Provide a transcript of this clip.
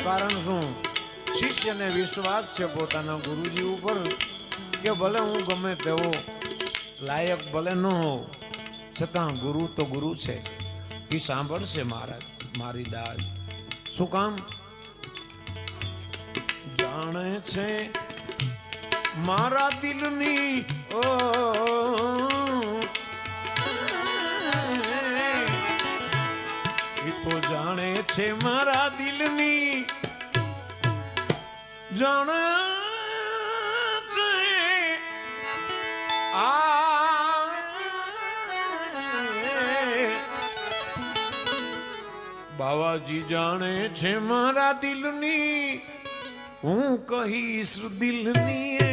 કારણ શું? શિષ્યને વિશ્વાસ છે પોતાના ગુરુજી ઉપર કે ભલે હું ગમે તેવો લાયક ભલે ન હોઉં, છતાં ગુરુ તો ગુરુ છે, એ સાંભળશે મારી દાદ. શું કામ? જાણે છે મારા દિલની એ તો જાણે છે મારા દિલની, જાણે છે બાવાજી જાણે છે મારા દિલની, હું કહીશ દિલની